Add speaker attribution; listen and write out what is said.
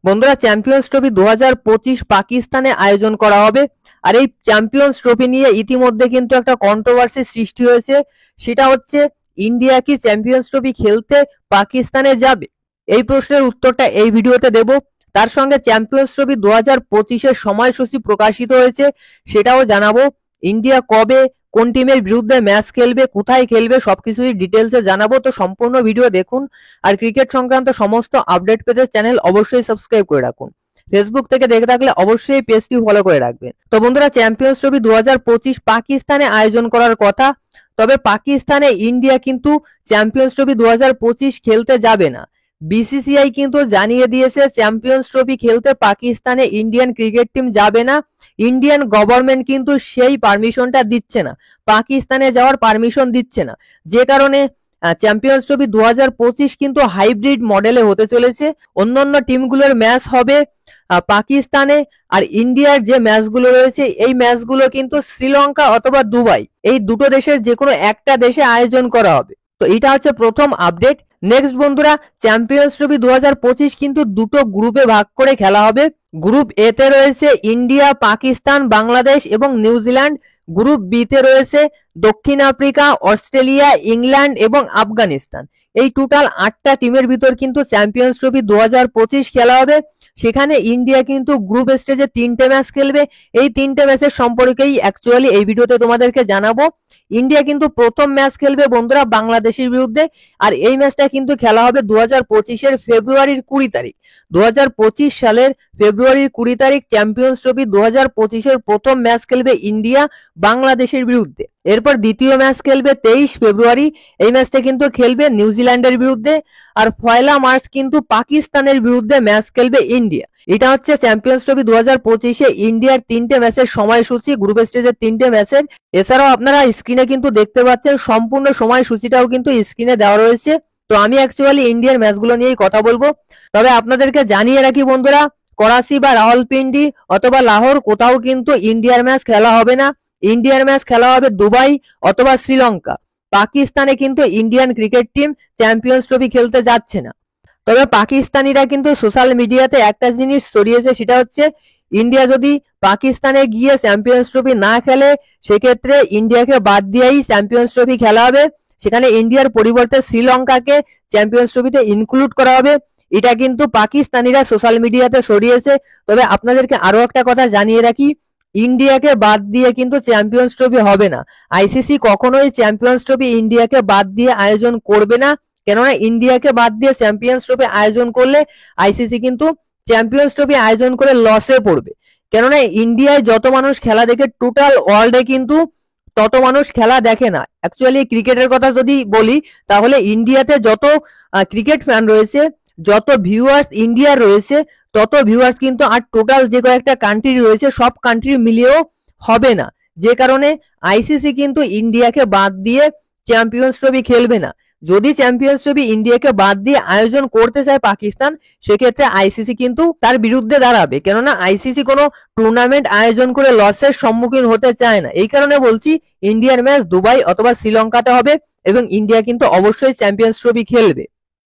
Speaker 1: বন্ধুরা, champions trophy 2025 পাকিস্তানে আয়োজন করা হবে। আর এই চ্যাম্পিয়ন্স ট্রফি নিয়ে ইতিমধ্যে কিন্তু একটা কন্ট্রোভার্সি সৃষ্টি হয়েছে। সেটা হচ্ছে, ইন্ডিয়া কি চ্যাম্পিয়ন্স ট্রফি খেলতে পাকিস্তানে যাবে? এই প্রশ্নের উত্তরটা এই ভিডিওতে দেব। তার সঙ্গে চ্যাম্পিয়ন্স ট্রফি 2025-এর সময়সূচি প্রকাশিত হয়েছে, সেটাও জানাবো। ইন্ডিয়া কবে কোন টিমের বিরুদ্ধে ম্যাচ খেলবে, কোথায় খেলবে, সবকিছুই ডিটেলসে জানাবো। তো সম্পূর্ণ ভিডিও দেখুন। আর ক্রিকেট সংক্রান্ত সমস্ত আপডেট পেতে চ্যানেল অবশ্যই সাবস্ক্রাইব করে রাখুন। ফেসবুক থেকে দেখে থাকলে অবশ্যই পেজটি ফলো করে রাখবেন। তো বন্ধুরা, চ্যাম্পিয়ন্স ট্রফি 2025 পাকিস্তানে আয়োজন করার কথা। তবে পাকিস্তানে ইন্ডিয়া কিন্তু চ্যাম্পিয়ন্স ট্রফি 2025 খেলতে যাবে না। বিসিসিআই কিন্তু জানিয়ে দিয়েছে চ্যাম্পিয়ন্স ট্রফি খেলতে পাকিস্তানে ইন্ডিয়ান ক্রিকেট টিম যাবে না। ইন্ডিয়ান গভর্নমেন্ট কিন্তু সেই পারমিশনটা দিচ্ছে না, পাকিস্তানে যাওয়ার পারমিশন দিচ্ছে না। যে কারণে চ্যাম্পিয়ন্স ট্রফি 2025 কিন্তু হাইব্রিড মডেলে হতে চলেছে। অন্যান্য টিমগুলোর ম্যাচ হবে পাকিস্তানে, আর ইন্ডিয়ার যে ম্যাচগুলো রয়েছে এই ম্যাচগুলো কিন্তু শ্রীলঙ্কা অথবা দুবাই, এই দুটো দেশের যে কোনো একটা দেশে আয়োজন করা হবে। তো এটা হচ্ছে প্রথম আপডেট। নেক্সট বন্ধুরা, চ্যাম্পিয়ন্স ট্রফি 2025 কিন্তু দুটো গ্রুপে ভাগ করে খেলা হবে। গ্রুপ এ তে রয়েছে ইন্ডিয়া, পাকিস্তান, বাংলাদেশ এবং নিউজিল্যান্ড। গ্রুপ বি তে রয়েছে দক্ষিণ আফ্রিকা, অস্ট্রেলিয়া, ইংল্যান্ড এবং আফগানিস্তান। এই টোটাল 8টা টিমের ভিতর কিন্তু চ্যাম্পিয়ন্স ট্রফি 2025 খেলা হবে। সেখানে ইন্ডিয়া কিন্তু গ্রুপ স্টেজে 3টে ম্যাচ খেলবে। এই 3টে ম্যাচের সম্পর্কেই অ্যাকচুয়ালি এই ভিডিওতে তোমাদেরকে জানাবো। ইন্ডিয়া কিন্তু প্রথম ম্যাচ খেলবে বন্ধুরা বাংলাদেশের বিরুদ্ধে। আর এই ম্যাচটা কিন্তু খেলা হবে 2025-এর ফেব্রুয়ারির 20 তারিখ। 2025 সালের ফেব্রুয়ারির 20 তারিখ চ্যাম্পিয়ন্স ট্রফি 2025-এর প্রথম ম্যাচ খেলবে ইন্ডিয়া বাংলাদেশের বিরুদ্ধে। এরপর দ্বিতীয় ম্যাচ খেলবে 23 ফেব্রুয়ারি। এই ম্যাচটা কিন্তু খেলবে নিউজিল্যান্ডের বিরুদ্ধে। আর 1 মার্চ কিন্তু পাকিস্তানের বিরুদ্ধে ম্যাচ খেলবে ইন্ডিয়া। এটা হচ্ছে চ্যাম্পিয়ন্স ট্রফি 2025-এ ইন্ডিয়ার 3টে ম্যাচের সময়সূচি, গ্রুপ স্টেজের 3টে ম্যাচের। এছাড়াও আপনারা স্ক্রিনে কিন্তু দেখতে পাচ্ছেন সম্পূর্ণ সময়সূচিটাও কিন্তু স্ক্রিনে দেওয়া রয়েছে। তো আমি অ্যাকচুয়ালি ইন্ডিয়ার ম্যাচগুলো নিয়েই কথা বলবো। তবে আপনাদেরকে জানিয়ে রাখি বন্ধুরা, করাচি বা রাওয়ালপিন্ডি অথবা লাহোর কোথাও কিন্তু ইন্ডিয়ার ম্যাচ খেলা হবে না। ইন্ডিয়ার ম্যাচ খেলা হবে দুবাই অথবা শ্রীলঙ্কা। পাকিস্তানে কিন্তু Indian cricket team champions trophy খেলতে যাচ্ছে না। তবে পাকিস্তানিরা কিন্তু সোশ্যাল মিডিয়াতে একটা জিনিস ছড়িয়েছে, সেটা হচ্ছে ইন্ডিয়া যদি পাকিস্তানে গিয়ে চ্যাম্পিয়ন্স ট্রফি না খেলে সেক্ষেত্রে ইন্ডিয়াকে বাদ দিয়েই চ্যাম্পিয়ন্স ট্রফি খেলা হবে। সেখানে ইন্ডিয়ার পরিবর্তে শ্রীলঙ্কাকে চ্যাম্পিয়ন্স ট্রফিতে ইনক্লুড করা হবে। এটা কিন্তু পাকিস্তানিরা সোশ্যাল মিডিয়াতে ছড়িয়েছে। তবে আপনাদেরকে আরো একটা কথা জানিয়ে রাখি, ইন্ডিয়াকে বাদ দিয়ে কিন্তু চ্যাম্পিয়ন্স ট্রফি হবে না। আইসিসি কখনোই চ্যাম্পিয়ন্স ট্রফি ইন্ডিয়াকে বাদ দিয়ে আয়োজন করবে না। কেননা ইন্ডিয়াকে বাদ দিয়ে চ্যাম্পিয়ন্স ট্রফি আয়োজন করলে আইসিসি কিন্তু চ্যাম্পিয়ন্স ট্রফি আয়োজন করে লসে পড়বে। কেননা ইন্ডিয়ায় যত মানুষ খেলা দেখে টোটাল ওয়ার্ল্ডে কিন্তু তত মানুষ খেলা দেখে না। অ্যাকচুয়ালি ক্রিকেটের কথা যদি বলি তাহলে ইন্ডিয়াতে যত ক্রিকেট ফ্যান রয়েছে, যত ভিউয়ার্স ইন্ডিয়ার রয়েছে, তত ভিউয়ার্স কিন্তু আর টোটাল যে কয়েকটা কান্ট্রি রয়েছে সব কান্ট্রি মিলিয়েও হবে না। যে কারণে আইসিসি কিন্তু ইন্ডিয়াকে বাদ দিয়ে চ্যাম্পিয়ন্স ট্রফি খেলবে না। যদি চ্যাম্পিয়ন্স ট্রফি ইন্ডিয়াকে বাদ দিয়ে আয়োজন করতে চায় পাকিস্তান, সেক্ষেত্রে আইসিসি কিন্তু তার বিরুদ্ধে দাঁড়াবে। কেননা আইসিসি কোনো টুর্নামেন্ট আয়োজন করে লসের সম্মুখীন হতে চায় না। এই কারণে বলছি ইন্ডিয়ার ম্যাচ দুবাই অথবা শ্রীলঙ্কাতে হবে এবং ইন্ডিয়া কিন্তু অবশ্যই চ্যাম্পিয়ন্স ট্রফি খেলবে।